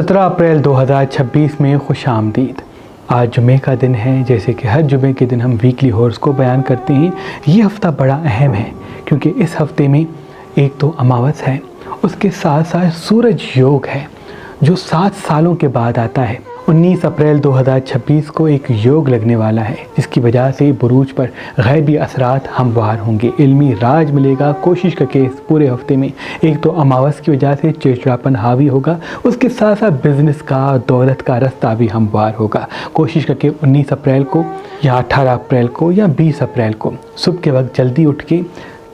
17 अप्रैल 2026 में खुश आमदीद। आज जुमे का दिन है। जैसे कि हर जुमे के दिन हम वीकली हॉरोस्कोप बयान करते हैं, ये हफ़्ता बड़ा अहम है क्योंकि इस हफ़्ते में एक तो अमावस है, उसके साथ साथ सूरज योग है जो 7 सालों के बाद आता है। 19 अप्रैल 2026 को एक योग लगने वाला है जिसकी वजह से बुरूज पर गैबी असरात हमवार होंगे, इल्मी राज मिलेगा। कोशिश करके इस पूरे हफ्ते में एक तो अमावस की वजह से चिड़चिड़ापन हावी होगा, उसके साथ साथ बिजनेस का, दौलत का रास्ता भी हमवार होगा। कोशिश करके 19 अप्रैल को या 18 अप्रैल को या 20 अप्रैल को सुबह के वक्त जल्दी उठ के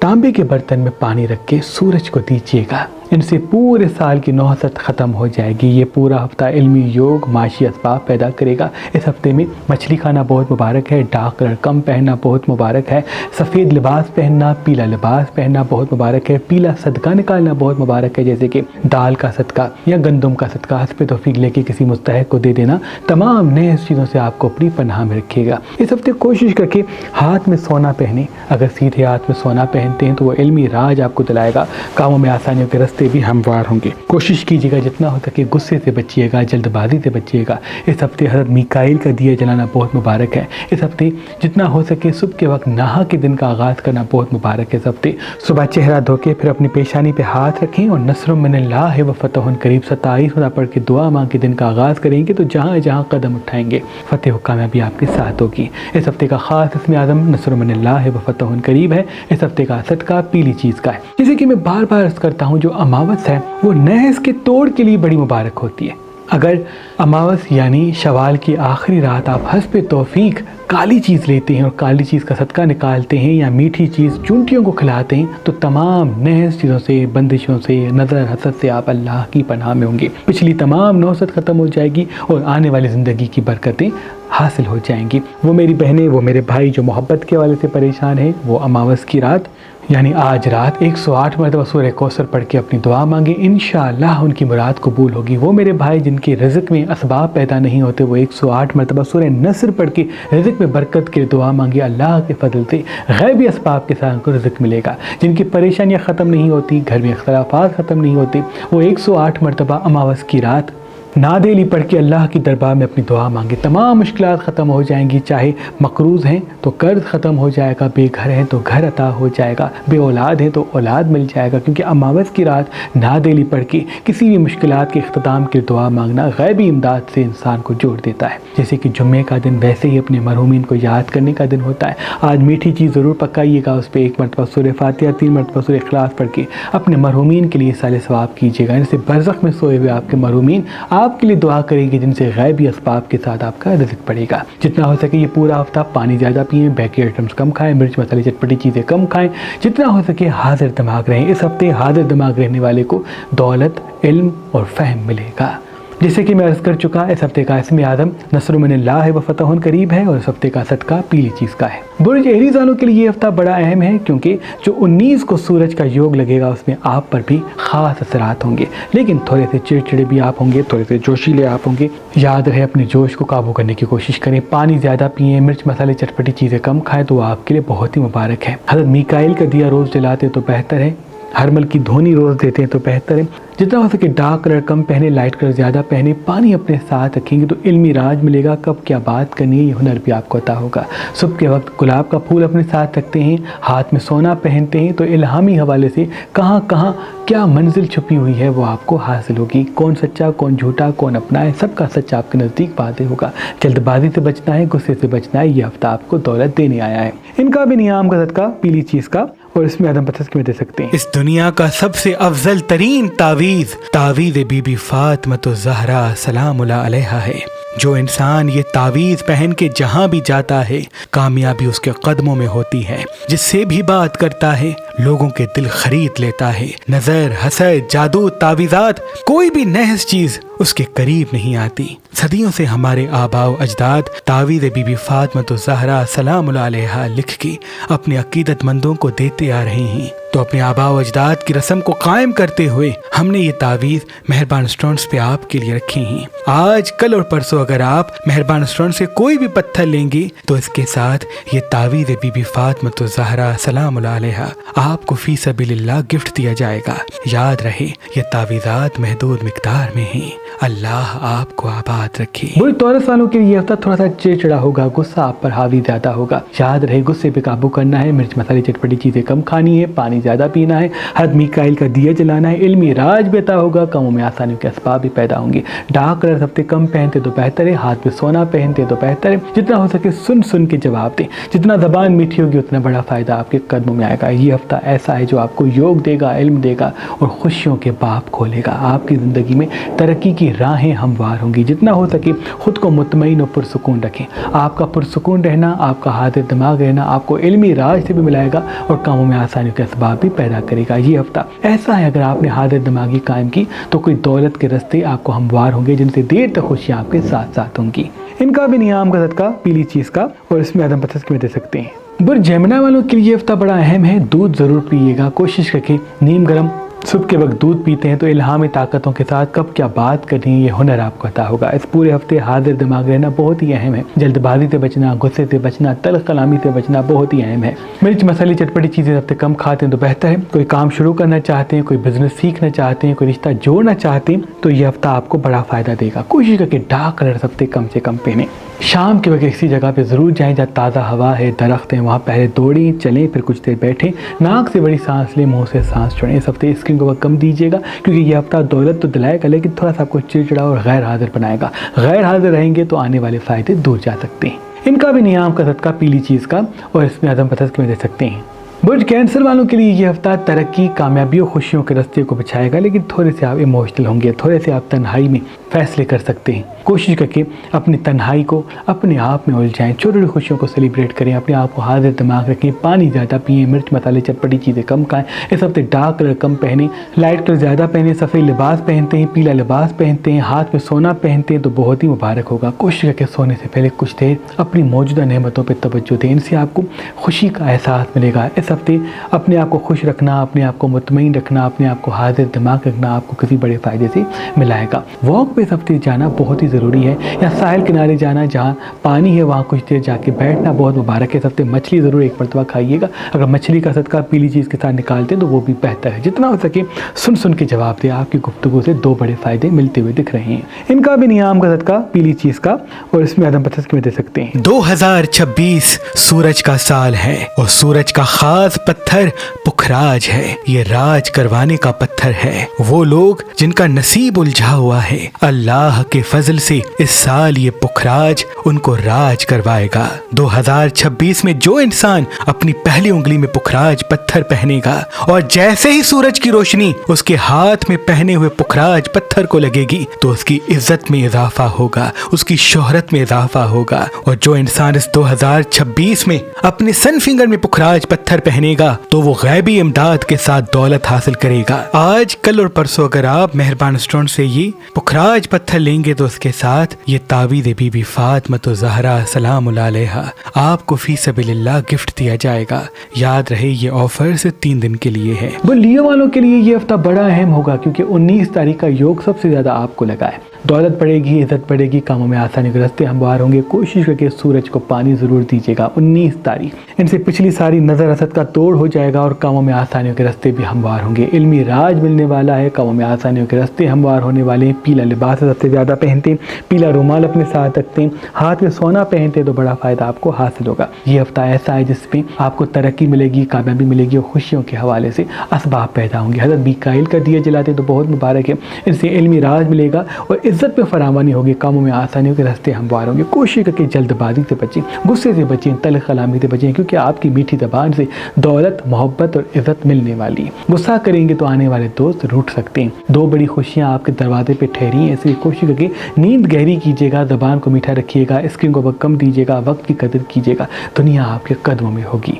तांबे के बर्तन में पानी रख के सूरज को दीजिएगा। इनसे पूरे साल की नौहसत ख़त्म हो जाएगी। ये पूरा हफ्ता इल्मी योग माशी असबाब पैदा करेगा। इस हफ्ते में मछली खाना बहुत मुबारक है, डार्क कलर कम पहनना बहुत मुबारक है, सफ़ेद लिबास पहनना, पीला लिबास पहनना बहुत मुबारक है, पीला सदका निकालना बहुत मुबारक है, जैसे कि दाल का सदका या गंदम का सदका हस्ब तौफीक लेके किसी मुस्तहिक को दे देना। तमाम नए चीज़ों से आपको अपनी पनाह में रखिएगा। इस हफ्ते कोशिश करके हाथ में सोना पहने। अगर सीधे हाथ में सोना पहनते हैं तो वो इल्मी राज आपको दिलाएगा, कामों में आसानियों के रास्ते भी हमवार होंगे। कोशिश कीजिएगा जितना हो सके गुस्से से बचिएगा, जल्दबाजी से बचिएगा। इस हफ्ते हज़रत मीकाईल का दिया जलाना बहुत मुबारक है। इस हफ्ते जितना हो सके सुबह के वक्त नहा के दिन का आगाज़ करना बहुत मुबारक है। इस हफ्ते सुबह चेहरा धो के फिर अपनी पेशानी पे हाथ रखें और नस्रुम मिनल्लाहि व फतहुन करीब 27 पढ़ के दुआ मांग के दिन का आगाज़ करेंगे तो जहाँ जहाँ कदम उठाएंगे फतेह व कामयाबी आपके साथ होगी। इस हफ्ते का खास इसमें आज़म नस्रुम मिनल्लाहि व फतहुन करीब है। इस हफ्ते का सदका पीली चीज़ का है। जैसे कि मैं बार बार अर्ज़ करता हूँ, जो अमावस है वो नहस के तोड़ के लिए बड़ी मुबारक होती है। अगर अमावस यानी शवाल की आखिरी रात आप हस्ब तौफीक काली चीज़ लेते हैं और काली चीज़ का सदका निकालते हैं या मीठी चीज़ चूंटियों को खिलाते हैं तो तमाम नहस चीज़ों से, बंदिशों से, नज़र हसद से आप अल्लाह की पनाह में होंगे। पिछली तमाम नौसत ख़त्म हो जाएगी और आने वाली ज़िंदगी की बरकतें हासिल हो जाएंगी। वो मेरी बहनें, वो मेरे भाई जो मोहब्बत के हवाले से परेशान हैं, वो अमावस की रात यानी आज रात 108 मरतबा सूरह कौसर पढ़ के अपनी दुआ मांगे, इंशाअल्लाह उनकी मुराद कबूल होगी। वो मेरे भाई जिनके रिज़्क़ में असबाब पैदा नहीं होते, वो 108 मरतबा सूरह नस्र पढ़ के रिज़्क़ में बरकत के दुआ मांगे। अल्लाह के फजल से गैबी असबाब के साथ उनको रिज़्क़ मिलेगा। जिनकी परेशानियाँ ख़त्म नहीं होती, घर में इख्तलाफात ख़त्म नहीं होते, वो 108 मरतबा अमावस की रात नादेली पढ़ के अल्लाह की दरबार में अपनी दुआ मांगे। तमाम मुश्किलात ख़त्म हो जाएंगी। चाहे मकरूज़ हैं तो कर्ज़ ख़त्म हो जाएगा, बेघर हैं तो घर अता हो जाएगा, बे औलाद हैं तो औलाद मिल जाएगा। क्योंकि अमावस की रात नादेली पढ़ के किसी भी मुश्किलात के इख्तिताम की दुआ मांगना गैबी इमदाद से इंसान को जोड़ देता है। जैसे कि जुम्मे का दिन वैसे ही अपने मरहूमीन को याद करने का दिन होता है। आज मीठी चीज़ ज़रूर पकाइएगा, उस पर 1 मरतबा सूरह फातिहा, 3 मरतबा सूरह इखलास पढ़ के अपने मरहूमीन के लिए साले सवाब कीजिएगा। इनसे बरज़ख में सोए हुए आपके मरहूमीन आपके लिए दुआ करेंगे जिनसे गैबी असबाब के साथ आपका रिज़्क़ बढ़ेगा। जितना हो सके ये पूरा हफ्ता पानी ज़्यादा पिएं, बेकरी आइटम्स कम खाएं, मिर्च मसाले चटपटी चीज़ें कम खाएं। जितना हो सके हाजिर दिमाग रहें। इस हफ्ते हाजिर दिमाग रहने वाले को दौलत, इल्म और फ़हम मिलेगा। जैसे कि मैं अर्ज़ कर चुका, इस हफ्ते का इसमें आज़म नस्रुम मिनल्लाहि व फतहुन करीब है और इस हफ्ते का सदका पीली चीज़ का है। बुर्ज एरीज़ वालों के लिए ये हफ्ता बड़ा अहम है क्योंकि जो 19 को सूरज का योग लगेगा उसमें आप पर भी ख़ास असरात होंगे, लेकिन थोड़े से चिड़चिड़े भी आप होंगे, थोड़े से जोशीले आप होंगे। याद रहे अपने जोश को काबू करने की कोशिश करें, पानी ज़्यादा पिएँ, मिर्च मसाले चटपटी चीज़ें कम खाएँ तो आपके लिए बहुत ही मुबारक है। हज़रत मीकाईल का दिया रोज़ जलाते तो बेहतर है, हरमल की धोनी रोज़ देते हैं तो बेहतर है। जितना हो सके डार्क कलर कम पहने, लाइट कलर ज़्यादा पहने, पानी अपने साथ रखेंगे तो इल्मी राज मिलेगा। कब क्या बात करनी है ये हुनर भी आपको अता होगा। सुबह के वक्त गुलाब का फूल अपने साथ रखते हैं, हाथ में सोना पहनते हैं तो इल्हामी हवाले से कहाँ कहाँ क्या मंजिल छुपी हुई है वो आपको हासिल होगी। कौन सच्चा, कौन झूठा, कौन अपना है, सबका सच आपके नज़दीक वाज़ेह होगा। जल्दबाजी से बचना है, गुस्से से बचना है। ये हफ्ता आपको दौलत देने आया है। इनका भी नियाम का सदका पीली चीज़ का और इसमें आदम पथस में दे सकते हैं। इस दुनिया का सबसे अफजल तरीन तावीज़ बीबी फातिमा ज़हरा सलामुल्लाह अलैहा है। जो इंसान ये तावीज़ पहन के जहाँ भी जाता है कामयाबी उसके कदमों में होती है। जिससे भी बात करता है लोगों के दिल खरीद लेता है। नजर, हसद, जादू, तावीज़ात, कोई भी नहस चीज उसके करीब नहीं आती। सदियों से हमारे आबाओ अजदाद तावीज़ बीबी फातिमा ज़हरा सलामुल्लाह अलैहा लिख के अपने अकीदतमंदों को देते आ रहे हैं। तो अपने आबाओ अजदाद की रस्म को कायम करते हुए हमने ये तावीज़ मेहरबान स्टोन्स पे आपके लिए रखी हैं। आज, कल और परसों अगर आप मेहरबान स्टोन से कोई भी पत्थर लेंगे तो इसके साथ ये तावीज़ बीबी फातिमा ज़हरा सलामुल्लाह अलैहा आपको फी सबीलिल्लाह गिफ्ट दिया जाएगा। याद रहे ये तावीज़ात महदूद मिकदार में हैं। اللہ آپ کو آباد رکھے۔ बुरे टॉरस वालों के लिए ये हफ्ता थोड़ा सा चिड़चिड़ा होगा, गुस्सा आप पर हावी ज़्यादा होगा। याद रहे गुस्से पे काबू करना है, मिर्च मसाले चटपटी चीज़ें कम खानी है, पानी ज़्यादा पीना है, हद मीकाइल का दिया जलाना है, इल्मी राज बेता होगा, कामों में आसानियों के असबाब भी पैदा होंगे। डार्क कलर हफ्ते कम पहनते तो बेहतर है, हाथ में सोना पहनते तो बेहतर है। जितना हो सके सुन सुन के जवाब दें, जितना ज़बान मीठी होगी उतना बड़ा फ़ायदा आपके कदमों में आएगा। ये हफ्ता ऐसा है जो आपको योग देगा, इल्म देगा और खुशियों के बाब खोलेगा। आपकी ज़िंदगी में तरक्की की राहें हमवार होंगी। जितना हो सके खुद को मुतमईन और पुरसुकून रखें। आपका पुरसुकून रहना, आपका हाजिर दिमाग रहना आपको इल्मी राज से भी मिलाएगा और कामों में आसानियों के असबाब भी पैदा करेगा। ये हफ्ता ऐसा है अगर आपने हाजिर दिमागी कायम की तो कोई दौलत के रास्ते आपको हमवार होंगे जिनसे देर तक खुशियाँ आपके साथ साथ होंगी। इनका भी नियाम का सदका पीली चीज़ का और इसमें आदम पथस की दे सकते हैं। बुर जेमिनी वालों के लिए हफ्ता बड़ा अहम है। दूध ज़रूर पिएगा, कोशिश रखें नीम गर्म सुबह के वक्त दूध पीते हैं तो इल्हामी ताकतों के साथ कब क्या बात करनी है ये हुनर आपको अता होगा। इस पूरे हफ्ते हाजिर दिमाग रहना बहुत ही अहम है। जल्दबाजी से बचना, गुस्से से बचना, तल्ख कलामी से बचना बहुत ही अहम है। मिर्च मसाले चटपटी चीज़ें हफ्ते कम खाते हैं तो बेहतर है। कोई काम शुरू करना चाहते हैं, कोई बिजनेस सीखना चाहते हैं, कोई रिश्ता जोड़ना चाहते हैं तो ये हफ्ता आपको बड़ा फ़ायदा देगा। कोशिश करके डार्क कलर हफ्ते कम से कम पहने। शाम के वक्त किसी जगह पे ज़रूर जाएं जहाँ ताज़ा हवा है, दरख्त हैं, वहाँ पहले दौड़ें चलें फिर कुछ देर बैठें, नाक से बड़ी सांस लें, मुंह से सांस छोड़ें। इस हफ्ते स्क्रीन को वक्त कम दीजिएगा क्योंकि ये हफ्ता दौलत तो दिलाएगा लेकिन थोड़ा सा आपको चिड़चिड़ा और गैर हाजिर बनाएगा। गैर हाजिर रहेंगे तो आने वाले फ़ायदे दूर जा सकते हैं। इनका भी नियाम का सदका पीली चीज़ का और इसमें आदम पथस की दे सकते हैं। बुर्ज कैंसर वालों के लिए ये हफ्ता तरक्की, कामयाबी और खुशियों के रास्ते को बिछाएगा लेकिन थोड़े से आप इमोशनल होंगे, थोड़े से आप तन्हाई में फैसले कर सकते हैं। कोशिश करके अपनी तन्हाई को अपने आप में उलझाएं, छोटी छोटी खुशियों को सेलिब्रेट करें, अपने आप को हाजिर दिमाग रखें, पानी ज़्यादा पिएं, मिर्च मसाले चटपटी चीज़ें कम खाएं। इस हफ्ते डार्क कलर कम पहने, लाइट कलर ज़्यादा पहने, सफ़ेद लिबास पहनते हैं, पीला लिबास पहनते हैं, हाथ में सोना पहनते हैं तो बहुत ही मुबारक होगा। कोशिश करके सोने से पहले कुछ देर अपनी मौजूदा नेमतों पर तवज्जो दें, इनसे आपको खुशी का एहसास मिलेगा। इस हफ्ते अपने आप को खुश रखना, अपने आप को मुतमईन रखना, अपने आप को हाजिर दिमाग रखना आपको किसी बड़े फ़ायदे से मिलाएगा। वॉक पे इस हफ्ते जाना बहुत ही ज़रूरी है या साहिल किनारे जाना जहाँ पानी है वहाँ कुछ देर जाके बैठना बहुत मुबारक है। इस हफ्ते मछली ज़रूर एक मरतबा खाइएगा। अगर मछली का सदका पीली चीज़ के साथ निकालते हैं तो वो भी बेहतर है। जितना हो सके सुन सुन के जवाब दें, आपकी गुफ्तगू से दो बड़े फ़ायदे मिलते हुए दिख रहे हैं। इनका भी नियाम का सदका पीली चीज़ का और इसमें आदम पथस की दे सकते हैं। 2026 सूरज का साल है और सूरज का खास पत्थर पुखराज है। ये राज करवाने का पत्थर है। वो लोग जिनका नसीब उलझा हुआ है, अल्लाह के फजल से इस साल ये पुखराज उनको राज करवाएगा। 2026 में जो इंसान अपनी पहली उंगली में पुखराज पत्थर पहनेगा और जैसे ही सूरज की रोशनी उसके हाथ में पहने हुए पुखराज पत्थर को लगेगी तो उसकी इज्जत में इजाफा होगा, उसकी शोहरत में इजाफा होगा। और जो इंसान इस 2026 में अपने सन फिंगर में पुखराज पत्थर पहनेगा तो वो गैबी इमदाद के साथ दौलत हासिल करेगा। आज कल और परसों अगर आप मेहरबान स्टोन से ये पुखराज पत्थर लेंगे तो उसके साथ ये तावीज़ बीबी फातिमा ज़हरा सलामुल्लाह अलैहा आपको फी सबीलिल्लाह गिफ्ट दिया जाएगा। याद रहे ये ऑफर सिर्फ 3 दिन के लिए है। लियो वालों के लिए ये हफ्ता बड़ा अहम होगा क्योंकि 19 तारीख का योग सबसे ज़्यादा आपको लगा है। दौलत बढ़ेगी, इज्जत बढ़ेगी, कामों में आसानी के रास्ते हमवार होंगे। कोशिश करके सूरज को पानी ज़रूर दीजिएगा। 19 तारीख इनसे पिछली सारी नज़र असद का तोड़ हो जाएगा और कामों में आसानियों के रास्ते भी हमवार होंगे। इल्मी राज मिलने वाला है, कामों में आसानियों के रास्ते हमवार होने वाले हैं। पीला लिबास सबसे ज़्यादा पहनते हैं, पीला रुमाल अपने साथ रखते हैं, हाथ में सोना पहनते हैं तो बड़ा फ़ायदा आपको हासिल होगा। ये हफ्ता ऐसा है जिसमें आपको तरक्की मिलेगी, कामयाबी मिलेगी और खुशियों के हवाले से असबाब पैदा होंगे। हज़रत मीकाइल का दिया जलाते तो बहुत मुबारक है, इनसे इल्मी राज मिलेगा और इज्जत में फरावानी होगी, कामों में आसानियों के रास्ते हमवार होंगे। कोशिश करके जल्दबाजी से बचें, गुस्से से बचें, तल्ख कलामी से बचें क्योंकि आपकी मीठी ज़बान से दौलत, मोहब्बत और इज्जत मिलने वाली है। गुस्सा करेंगे तो आने वाले दोस्त रूठ सकते हैं। 2 बड़ी खुशियाँ आपके दरवाजे पे ठहरी हैं, इसलिए कोशिश करके नींद गहरी कीजिएगा, ज़बान को मीठा रखिएगा, स्क्रीन को वक्त कम दीजिएगा, वक्त की कदर कीजिएगा, दुनिया आपके कदमों में होगी।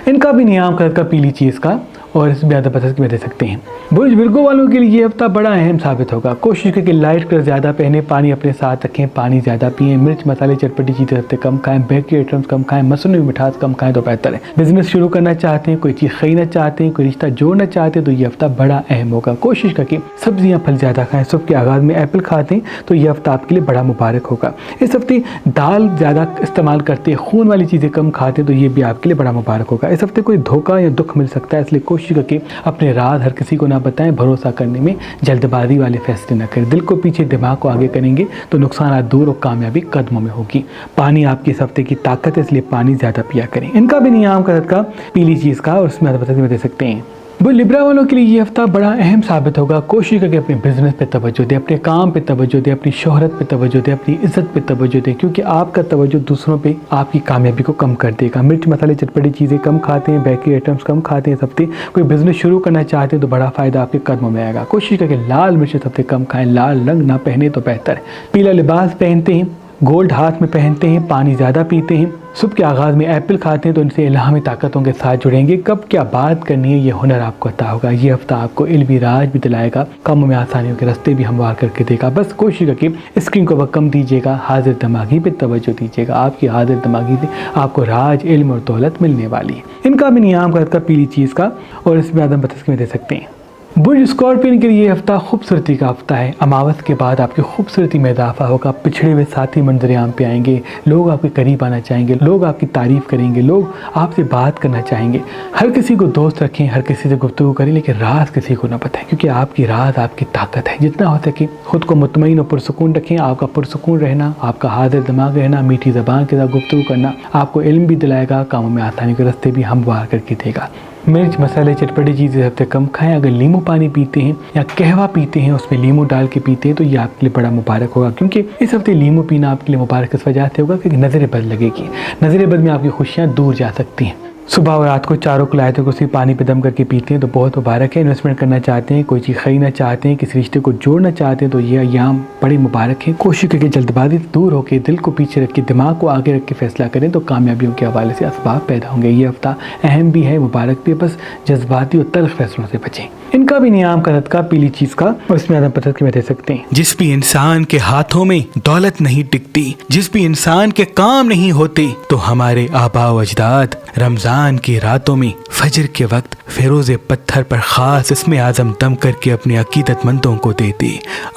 इनका भी नियाम का पीली चीज़ का और इसमें ज़्यादा पसंद में दे सकते हैं। बुर्ज विर्गो वालों के लिए ये हफ्ता बड़ा अहम साबित होगा। कोशिश करके लाइट कलर ज़्यादा पहने, पानी अपने साथ रखें, पानी ज़्यादा पिएं, मिर्च मसाले चटपटी चीज़ें हफ्ते कम खाएं, बेकरी आइटम्स कम खाएं, मसनूई मिठास कम खाएं तो बेहतर है। बिजनेस शुरू करना चाहते हैं, कोई चीज़ खरीदना चाहते हैं, कोई रिश्ता जोड़ना चाहते हैं तो ये हफ्ता बड़ा अहम होगा। कोशिश करके सब्जियाँ फल ज़्यादा खाएं, सुबह के आगाज़ में एप्पल खाते हैं तो ये हफ्ता आपके लिए बड़ा मुबारक होगा। इस हफ्ते दाल ज़्यादा इस्तेमाल करते हैं, खून वाली चीज़ें कम खाते हैं तो ये भी आपके लिए बड़ा मुबारक होगा। इस हफ्ते कोई धोखा या दुख मिल सकता है, इसलिए कोशिश کوشش کر کے اپنے راز ہر کسی کو نہ بتائیں، بھروسہ کرنے میں جلد بازی والے فیصلے نہ کریں، دل کو پیچھے دماغ کو آگے کریں گے تو نقصانات دور اور کامیابی قدموں میں ہوگی۔ پانی آپ کی اس ہفتے کی طاقت ہے، اس لیے پانی زیادہ پیا کریں۔ ان کا بھی نیام کا صدقہ پیلی چیز کا، اور اس میں میں دے سکتے ہیں۔ وہ لبرا والوں کے لیے یہ ہفتہ بڑا اہم ثابت ہوگا۔ کوشش کریں اپنے بزنس پہ توجہ دیں، اپنے کام پہ توجہ دیں، اپنی شہرت پہ توجہ دیں، اپنی عزت پہ توجہ دیں، کیونکہ آپ کا توجہ دوسروں پہ آپ کی کامیابی کو کم کر دے گا۔ مرچ مسالے چٹپٹی چیزیں کم کھاتے ہیں، بیکری آئٹمس کم کھاتے ہیں اس ہفتے۔ کوئی بزنس شروع کرنا چاہتے ہیں تو بڑا فائدہ آپ کے قدموں میں آئے گا۔ کوشش کریں لال مرچ اس ہفتے کم کھائیں، لال رنگ نہ پہنے تو بہتر ہے۔ پیلا لباس پہنتے ہیں، گولڈ ہاتھ میں پہنتے ہیں، پانی زیادہ پیتے ہیں، صبح کے آغاز میں ایپل کھاتے ہیں تو ان سے الہامی طاقتوں کے ساتھ جڑیں گے۔ کب کیا بات کرنی ہے یہ ہنر آپ کو عطا ہوگا۔ یہ ہفتہ آپ کو علمی راج بھی دلائے گا، کاموں میں آسانیوں کے راستے بھی ہموار کر کے دے گا۔ بس کوشش کر کے اسکرین کو وقت کم دیجیے گا، حاضر دماغی پہ توجہ دیجیے گا۔ آپ کی حاضر دماغی سے آپ کو راج، علم اور دولت ملنے والی ہے۔ ان کا بھی نیام کا پیلی چیز کا، اور اس میں آدم بتس میں دے سکتے ہیں۔ برج اسکارپین کے لیے یہ ہفتہ خوبصورتی کا ہفتہ ہے۔ اماوس کے بعد آپ کی خوبصورتی میں اضافہ ہوگا، پچھڑے ہوئے ساتھی منظر عام پہ آئیں گے، لوگ آپ کے قریب آنا چاہیں گے، لوگ آپ کی تعریف کریں گے، لوگ آپ سے بات کرنا چاہیں گے۔ ہر کسی کو دوست رکھیں، ہر کسی سے گفتگو کریں، لیکن راز کسی کو نہ بتائیں، کیونکہ آپ کی راز آپ کی طاقت ہے۔ جتنا ہو سکے خود کو مطمئن اور پرسکون رکھیں۔ آپ کا پرسکون رہنا، آپ کا حاضر دماغ رہنا، میٹھی زبان کے ساتھ گفتگو کرنا آپ کو علم بھی دلائے گا، کاموں میں آسانی کے راستے بھی ہموار کر کے دے گا۔ مرچ مسالے چٹپٹی چیزیں اس ہفتے کم کھائیں۔ اگر لیمو پانی پیتے ہیں یا قہوہ پیتے ہیں، اس میں لیمو ڈال کے پیتے ہیں تو یہ آپ کے لیے بڑا مبارک ہوگا، کیونکہ اس ہفتے لیمو پینا آپ کے لیے مبارک اس وجہ سے ہوگا کہ نظر بد لگے گی۔ نظر بد میں آپ کی خوشیاں دور جا سکتی ہیں۔ صبح اور رات کو چاروں قلایتوں کو صرف پانی پہ دم کر کے پیتے ہیں تو بہت مبارک ہے۔ انویسٹمنٹ کرنا چاہتے ہیں، کوئی چیز خریدنا چاہتے ہیں، کسی رشتے کو جوڑنا چاہتے ہیں تو یہ ایام بڑی مبارک ہے۔ کوشش کر کے جلد بازی سے دور ہو کے دل کو پیچھے رکھ کے دماغ کو آگے رکھ کے فیصلہ کریں تو کامیابیوں کے حوالے سے اسباب پیدا ہوں گے۔ یہ ہفتہ اہم بھی ہے، مبارک بھی ہے، بس جذباتی اور تلخ فیصلوں سے بچیں۔ ان کا بھی نیام کا صدقہ پیلی چیز کا، اور اس میں آدم پتھر کے میں دے سکتے ہیں۔ جس بھی انسان کے ہاتھوں میں دولت نہیں ٹکتی، جس بھی انسان کے کام نہیں ہوتے، تو ہمارے آباء و اجداد رمضان کی راتوں میں فجر کے وقت فیروز پتھر پر خاص اسم اعظم دم کر کے اپنے عقیدت مندوں کو دیتے۔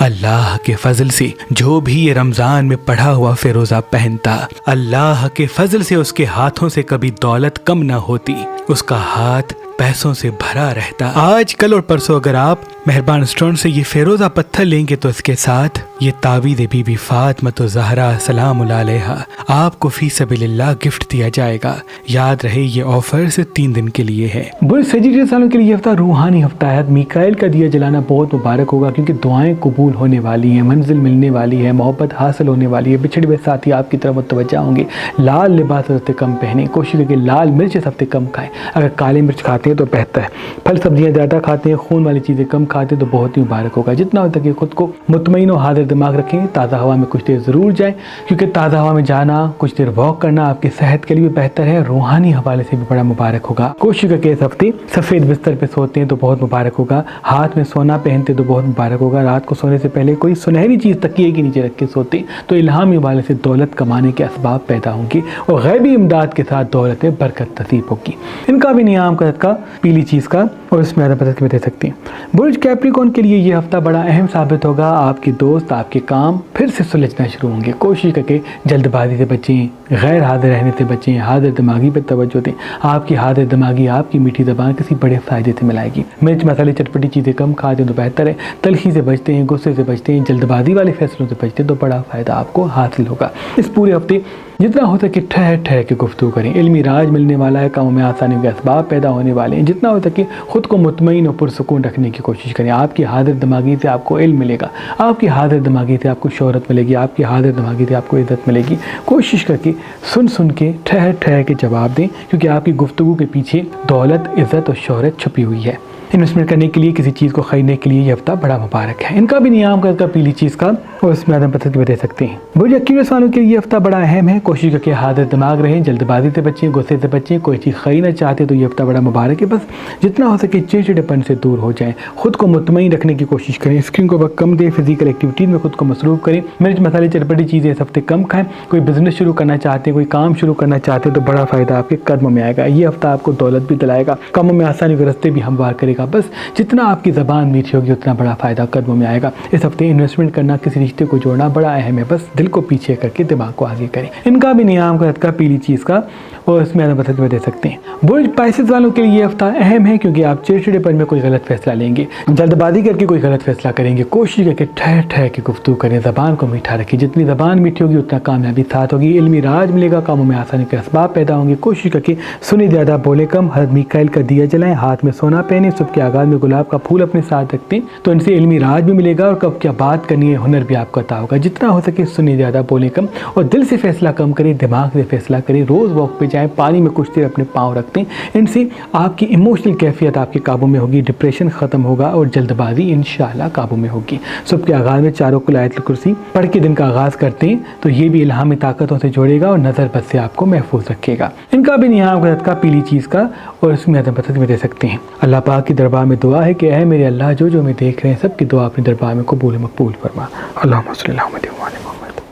اللہ کے فضل سے جو بھی یہ رمضان میں پڑھا ہوا فیروزہ پہنتا، اللہ کے فضل سے اس کے ہاتھوں سے کبھی دولت کم نہ ہوتی، اس کا ہاتھ پیسوں سے بھرا رہتا۔ آج کل اور پرسوں اگر آپ مہربان اسٹون سے یہ فیروزہ پتھر لیں گے تو اس کے ساتھ یہ تعویذ بی بی فاطمہ زہرا سلام اللہ علیہا آپ کو فی سبیل اللہ گفٹ دیا جائے گا۔ یاد رہے یہ آفر صرف 3 دن کے لیے ہے۔ برج سجیٹیس والوں کے لیے ہفتہ روحانی ہفتہ ہے۔ میکائیل کا دیا جلانا بہت مبارک ہوگا، کیونکہ دعائیں قبول ہونے والی ہیں، منزل ملنے والی ہے، محبت حاصل ہونے والی ہے، بچھڑے ہوئے ساتھی آپ کی طرف متوجہ ہوں گے۔ لال لباس اس ہفتے کم پہنیں، کوشش کریں کہ لال مرچ اس ہفتے کم کھائیں، اگر کالے مرچ کھاتے ہیں تو بہتر ہے۔ پھل سبزیاں زیادہ کھاتے ہیں، خون والی چیزیں کم کھاتے ہیں تو بہت ہی مبارک ہوگا۔ جتنا ہو سکے خود کو مطمئن و حاضر دماغ رکھیں، تازہ ہوا میں کچھ دیر ضرور جائیں، کیونکہ تازہ ہوا میں جانا، کچھ دیر واک کرنا آپ کی صحت کے لیے بہتر ہے، روحانی حوالے سے بھی بڑا مبارک ہوگا۔ کوشش کریں اس ہفتے سفید بستر پہ سوتے ہیں تو بہت مبارک ہوگا، ہاتھ میں سونا پہنتے تو بہت مبارک ہوگا، رات کو سونے سے پہلے کوئی سنہری چیز تکیے کے نیچے رکھ کے سوتے تو الہامی حوالے سے دولت کمانے کے اسباب پیدا ہوں گے اور غیبی امداد کے ساتھ دولت میں برکت نصیب ہوگی۔ ان کا بھی نیام کا صدقہ پیلی چیز کا، اور اس میں آدھا پتہ دے سکتے ہیں۔ برج کیپریکون کے لیے یہ ہفتہ بڑا اہم ثابت ہوگا، آپ کے دوست آپ کے کام پھر سے سلجھنا شروع ہوں گے۔ کوشش کر کے جلد بازی سے بچیں، غیر حاضر رہنے سے بچیں، حاضر دماغی پہ توجہ دیں۔ آپ کی حاضر دماغی آپ کی میٹھی زبان کسی بڑے فائدے سے ملائے گی۔ مرچ مسالے چٹپٹی چیزیں کم کھاتے ہیں تو بہتر ہے، تلخی سے بچتے ہیں، غصے سے بچتے ہیں، جلد بازی والے فیصلوں سے بچتے ہیں تو بڑا فائدہ آپ کو حاصل ہوگا۔ اس پورے ہفتے جتنا ہو سکے ٹھہر ٹھہر کے گفتگو کریں، علمی راج ملنے والا ہے، کاموں میں آسانیوں کے اسباب پیدا ہونے والے ہیں۔ جتنا ہو سکے خود کو مطمئن اور پرسکون رکھنے کی کوشش کریں۔ آپ کی حاضر دماغی سے آپ کو علم ملے گا، آپ کی حاضر دماغی سے آپ کو شہرت ملے گی، آپ کی حاضر دماغی سے آپ کو عزت ملے گی۔ کوشش کر کے سن کے ٹھہر ٹھہر کے جواب دیں، کیونکہ آپ کی گفتگو کے پیچھے دولت، عزت اور شہرت چھپی ہوئی ہے۔ انویسٹمنٹ کرنے کے لیے، کسی چیز کو خریدنے کے لیے یہ ہفتہ بڑا مبارک ہے۔ ان کا بھی نیام کا پیلی چیز کا، اور اس میں آدم پتھر کی دے سکتے ہیں۔ برج ایکویریس والوں کے لیے یہ ہفتہ بڑا اہم ہے، کوشش کر کے حاضر دماغ رہیں، جلد بازی سے بچیں، غصے سے بچیں، کوئی چیز خریدنا چاہتے تو یہ ہفتہ بڑا مبارک ہے، بس جتنا ہو سکے چڑچڑاپن سے دور ہو جائیں، خود کو مطمئن رکھنے کی کوشش کریں، اسکرین کو وقت کم دیں، فزیکل ایکٹیویٹیز میں خود کو مصروف کریں، مرچ مسالے چٹپٹی چیزیں اس ہفتے کم کھائیں۔ کوئی بزنس شروع کرنا چاہتے ہیں، کوئی کام شروع کرنا چاہتے ہیں تو بڑا فائدہ آپ کے قدموں میں آئے گا۔ یہ ہفتہ آپ کو دولت بھی دلائے گا، کاموں میں آسانی کے راستے بھی ہموار کرے گا، بس جتنا آپ کی زبان میٹھی ہوگی اتنا بڑا فائدہ قدموں میں آئے گا۔ اس ہفتے انویسٹمنٹ کرنا، کسی رشتے کو جوڑنا بڑا اہم ہے، بس دل کو پیچھے کر کے دماغ کو آگے کریں۔ ان کا بھی نیام کا صدقہ پیلی چیز کا اور اس میں بدلت میں دے سکتے ہیں۔ برج پائسز والوں کے لیے یہ ہفتہ اہم ہے کیونکہ آپ چڑچڑے پن میں کوئی غلط فیصلہ لیں گے، جلد بازی کر کے کوئی غلط فیصلہ کریں گے۔ کوشش کر کے ٹھہر ٹھہر کے گفتگو کریں، زبان کو میٹھا رکھیں، جتنی زبان میٹھی ہوگی اتنا کامیابی ساتھ ہوگی، علمی راج ملے گا، کاموں میں آسانی کے اسباب پیدا ہوں گے۔ کوشش کر کے سنی زیادہ بولے کم، حضرت میکائیل کا دیا جلائیں، ہاتھ میں سونا پہنیں، صبح کے آغاز میں گلاب کا پھول اپنے ساتھ رکھتے ہیں تو ان سے علمی راج بھی ملے گا اور کب کیا بات کرنی ہے ہنر بھی آپ کو عطا ہوگا۔ جتنا ہو سکے سنی زیادہ بولے کم اور دل سے فیصلہ کم کریں، دماغ سے فیصلہ کریں۔ روز واک پہ جائیں، پانی میں کچھ دیر اپنے پاؤں رکھتے ہیں، ان سے آپ کی ایموشنل کیفیت آپ کے قابو میں ہوگی، ڈپریشن ختم ہوگا اور جلد بازی انشاءاللہ قابو میں ہوگی۔ صبح کے آغاز میں چاروں کو آیت الکرسی پڑھ کے دن کا آغاز کرتے ہیں تو یہ بھی الہامی طاقتوں سے جوڑے گا اور نظر بد سے آپ کو محفوظ رکھے گا۔ ان کا بھی نیام کا صدقہ پیلی چیز کا اور اس میں میں دے سکتے ہیں۔ اللہ پاک کی دربار میں دعا ہے کہ اے میرے اللہ، جو جو میں دیکھ رہے ہیں سب کی دعا اپنے دربار میں قبول و مقبول فرما۔ اللہم صلی اللہ علیہ وسلم۔